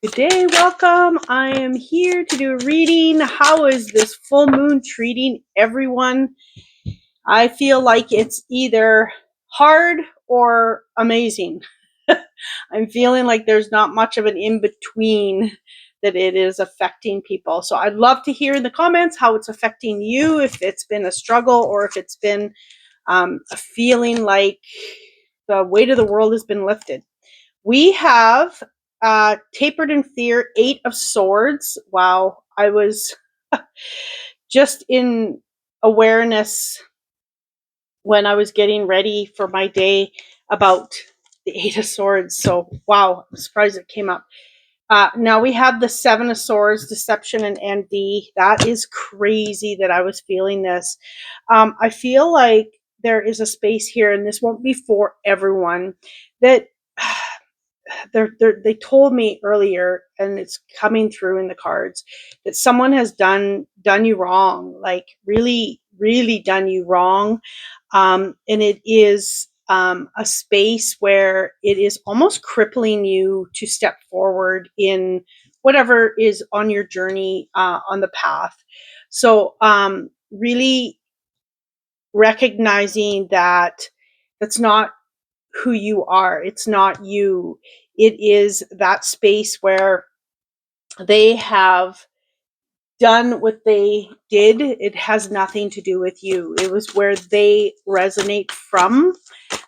Good day, welcome. I am here to do a reading. How is this full moon treating everyone? I feel like it's either hard or amazing. I'm feeling like there's not much of an in between that it is affecting people. So I'd love to hear in the comments how it's affecting you, if it's been a struggle or if it's been a feeling like the weight of the world has been lifted. We have Tapered in Fear, 8 of Swords. Wow, I was just in awareness when I was getting ready for my day about the 8 of Swords. So, wow, I'm surprised it came up. Now we have the 7 of Swords, Deception and Envy. That is crazy that I was feeling this. I feel like there is a space here, and this won't be for everyone, that they told me earlier, and it's coming through in the cards, that someone has done you wrong, like really done you wrong, and it is a space where it is almost crippling you to step forward in whatever is on your journey, on the path. So really recognizing that that's not who you are. It's not you. It is that space where they have done what they did. It has nothing to do with you. It was where they resonate from.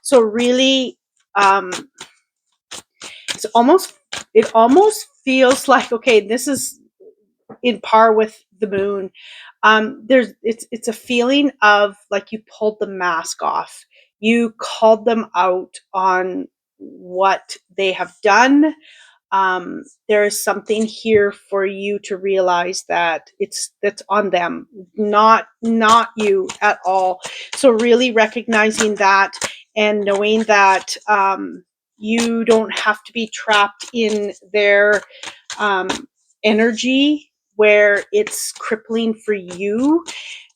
So really, um, it's almost it almost feels like, okay, this is in par with the moon. It's a feeling of like you pulled the mask off. You called them out on what they have done. There is something here for you to realize that that's on them, not you at all. So really recognizing that and knowing that you don't have to be trapped in their um, energy where it's crippling for you.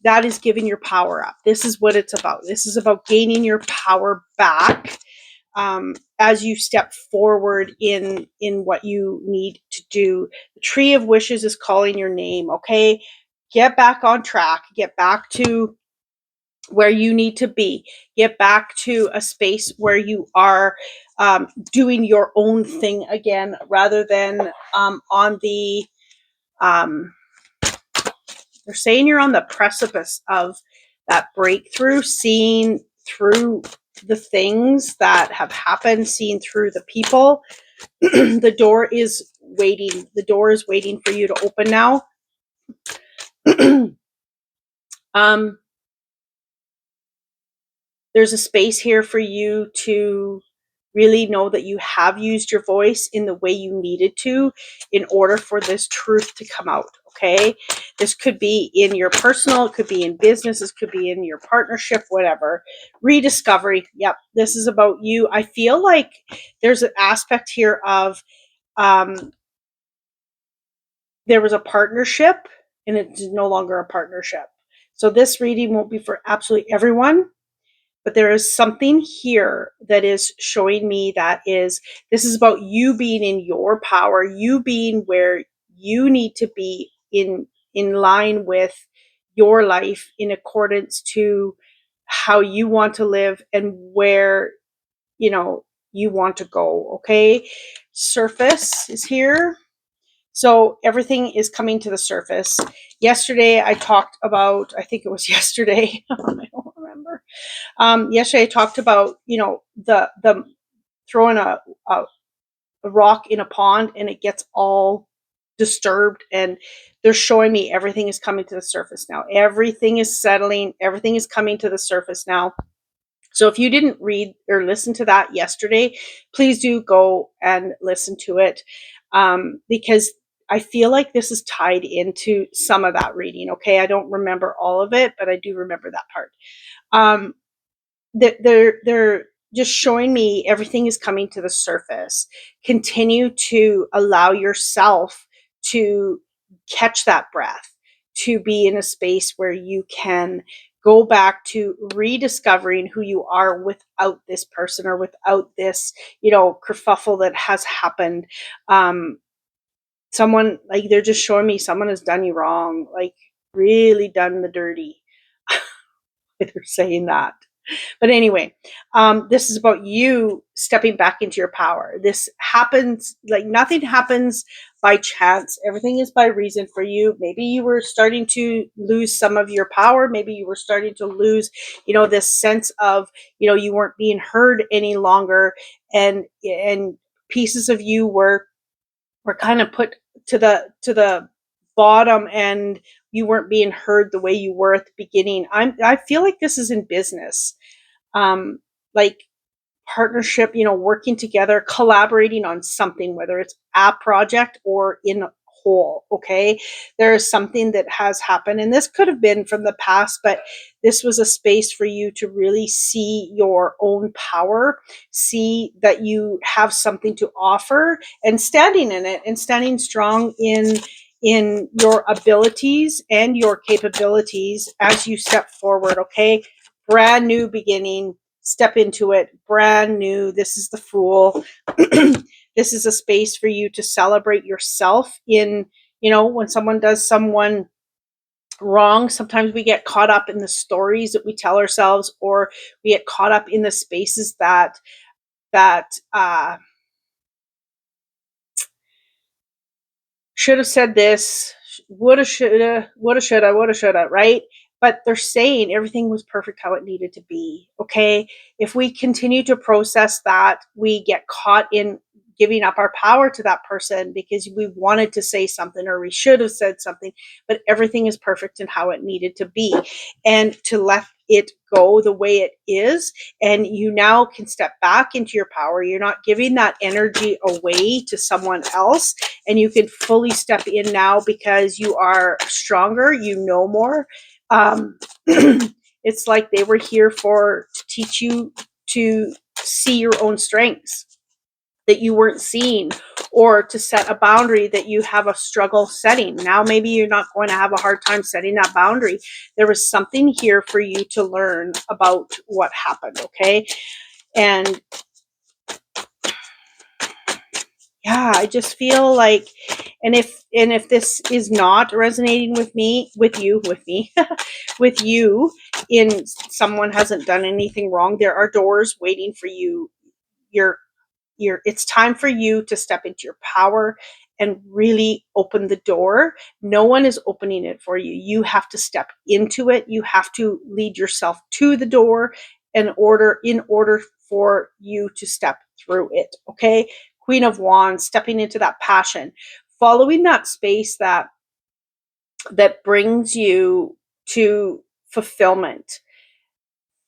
That is giving your power up. This is what it's about. This is about gaining your power back, as you step forward in what you need to do. The Tree of Wishes is calling your name. Okay, get back on track. Get back to where you need to be. Get back to a space where you are doing your own thing again, rather than on the they're saying you're on the precipice of that breakthrough, seeing through the things that have happened, seeing through the people. The door is waiting. The door is waiting for you to open now. um, there's a space here for you to really know that you have used your voice in the way you needed to in order for this truth to come out. Okay, this could be in your personal, it could be in business, this could be in your partnership, whatever. Rediscovery. Yep, this is about you. I feel like there's an aspect here of there was a partnership and it's no longer a partnership. So this reading won't be for absolutely everyone, but there is something here that is showing me that this is about you being in your power, you being where you need to be in line with your life, in accordance to how you want to live and where you want to go. Okay, surface is here. So everything is coming to the surface. Yesterday I talked about, I think it was yesterday, I don't remember. Yesterday I talked about, the throwing a rock in a pond and it gets all disturbed, and they're showing me everything is coming to the surface now. Everything is settling. Everything is coming to the surface now. So if you didn't read or listen to that yesterday, please do go and listen to it, because I feel like this is tied into some of that reading. Okay, I don't remember all of it, but I do remember that part. Um, they're just showing me everything is coming to the surface. Continue to allow yourself to catch that breath, to be in a space where you can go back to rediscovering who you are without this person or without this, kerfuffle that has happened. someone, like, they're just showing me someone has done you wrong, like really done the dirty. They're saying that. But anyway, this is about you stepping back into your power. This happens, like, nothing happens by chance. Everything is by reason for you. Maybe you were starting to lose some of your power. Maybe you were starting to lose, this sense of, you weren't being heard any longer, and pieces of you were kind of put to the bottom, and you weren't being heard the way you were at the beginning. I feel like this is in business, like partnership, working together, collaborating on something, whether it's a project or in whole. Okay. There is something that has happened, and this could have been from the past, but this was a space for you to really see your own power, see that you have something to offer, and standing in it, and standing strong in your abilities and your capabilities as you step forward. Okay. Brand new beginning. Step into it, brand new. This is the Fool. This is a space for you to celebrate yourself in, when someone does someone wrong. Sometimes we get caught up in the stories that we tell ourselves, or we get caught up in the spaces that should have said this, woulda, shoulda, right? But they're saying everything was perfect how it needed to be. Okay. If we continue to process that, we get caught in giving up our power to that person because we wanted to say something, or we should have said something, but everything is perfect in how it needed to be. And to let it go the way it is, and you now can step back into your power. You're not giving that energy away to someone else, and you can fully step in now because you are stronger, you know more. um, it's like they were here to teach you to see your own strengths that you weren't seeing, or to set a boundary that you have a struggle setting. Now maybe you're not going to have a hard time setting that boundary. There was something here for you to learn about what happened. Okay. And yeah, I just feel like, and if this is not resonating with me, with you, in someone hasn't done anything wrong, there are doors waiting for you. It's time for you to step into your power and really open the door. No one is opening it for you. You have to step into it. You have to lead yourself to the door in order for you to step through it. Okay. Queen of Wands, stepping into that passion, following that space that brings you to fulfillment,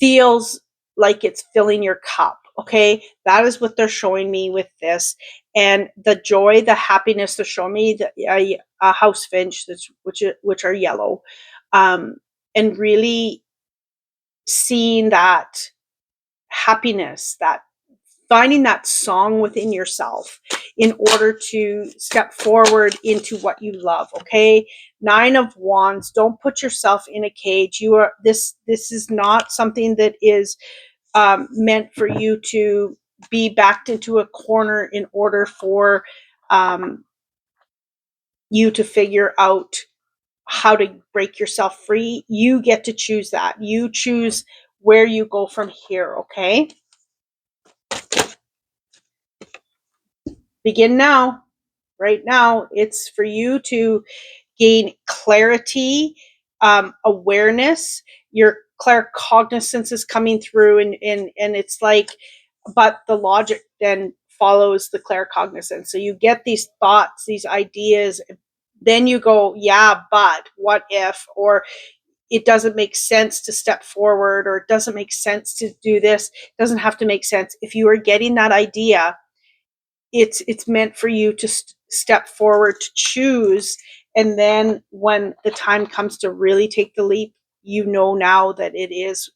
feels like it's filling your cup. Okay. That is what they're showing me with this. And the joy, the happiness, they're showing me a house finch, which are yellow. And really seeing that happiness, that finding that song within yourself in order to step forward into what you love. Okay. 9 of Wands. Don't put yourself in a cage. This is not something that is meant for you to be backed into a corner in order for you to figure out how to break yourself free. You get to choose that. You choose where you go from here. Okay. Begin now. Right now, it's for you to gain clarity, awareness. Your claircognizance is coming through, and it's like, but the logic then follows the claircognizance. So you get these thoughts, these ideas, then you go, yeah, but what if, or it doesn't make sense to step forward, or it doesn't make sense to do this. It doesn't have to make sense. If you are getting that idea, it's meant for you to step forward, to choose, and then when the time comes to really take the leap, you know now that it is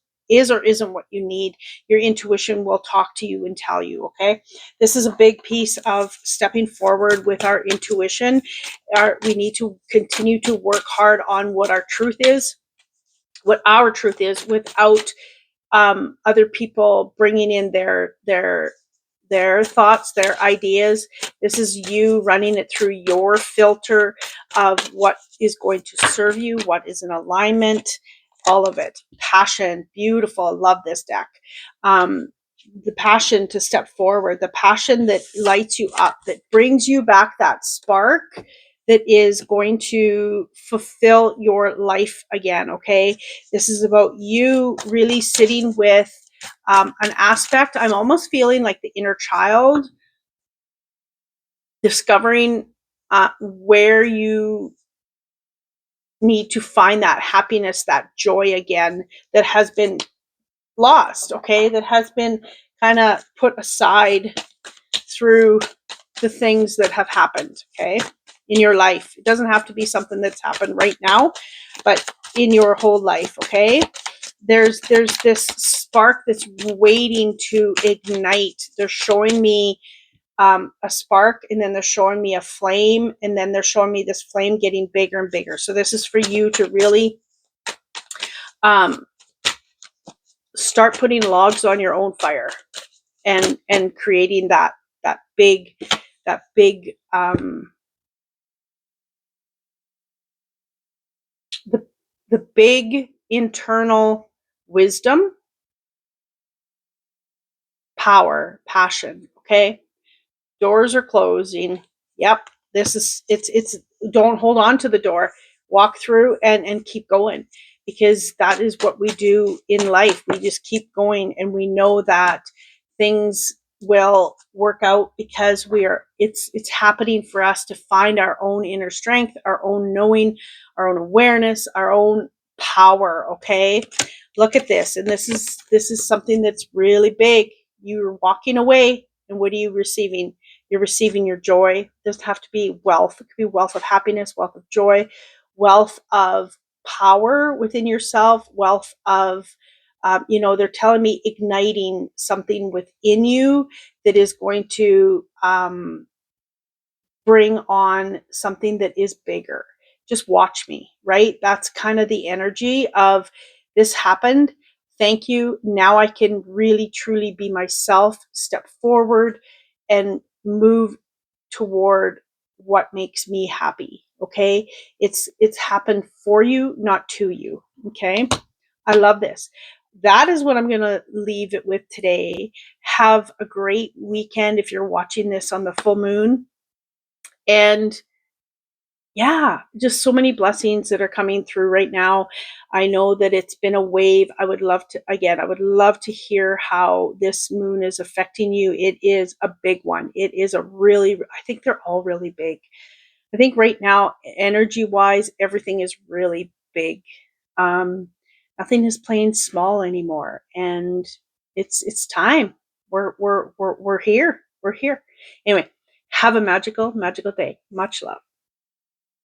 or isn't what you need. Your intuition will talk to you and tell you. Okay. This is a big piece of stepping forward with our intuition. We need to continue to work hard on what our truth is, without other people bringing in their their thoughts, their ideas. This is you running it through your filter of what is going to serve you, what is in alignment, all of it. Passion, beautiful. Love this deck. The passion to step forward, the passion that lights you up, that brings you back that spark that is going to fulfill your life again. Okay. This is about you really sitting with an aspect. I'm almost feeling like the inner child, discovering where you need to find that happiness, that joy again that has been lost. Okay. That has been kind of put aside through the things that have happened. Okay. In your life. It doesn't have to be something that's happened right now, but in your whole life. Okay. There's this spark that's waiting to ignite. They're showing me a spark, and then they're showing me a flame, and then they're showing me this flame getting bigger and bigger. So this is for you to really um, start putting logs on your own fire, and creating that big the the big internal wisdom, power, passion. Okay. Doors are closing. Yep. This is it's don't hold on to the door. Walk through and keep going, because that is what we do in life. We just keep going, and we know that things will work out because it's happening for us to find our own inner strength, our own knowing, our own awareness, our own power. Okay. Look at this. And this is something that's really big. You're walking away, and what are you receiving? You're receiving your joy. It doesn't have to be wealth. It could be wealth of happiness, wealth of joy, wealth of power within yourself, wealth of, they're telling me igniting something within you that is going to bring on something that is bigger. Just watch me, right? That's kind of the energy of this happened. Thank you. Now I can really, truly be myself, step forward, and move toward what makes me happy. Okay. It's happened for you, not to you. Okay. I love this. That is what I'm going to leave it with today. Have a great weekend if you're watching this on the full moon. And yeah, just so many blessings that are coming through right now. I know that it's been a wave. I would love to hear how this moon is affecting you. It is a big one. It is I think they're all really big. I think right now, energy wise, everything is really big. Um, Nothing is playing small anymore. And it's time. We're here. We're here. Anyway, have a magical, magical day. Much love.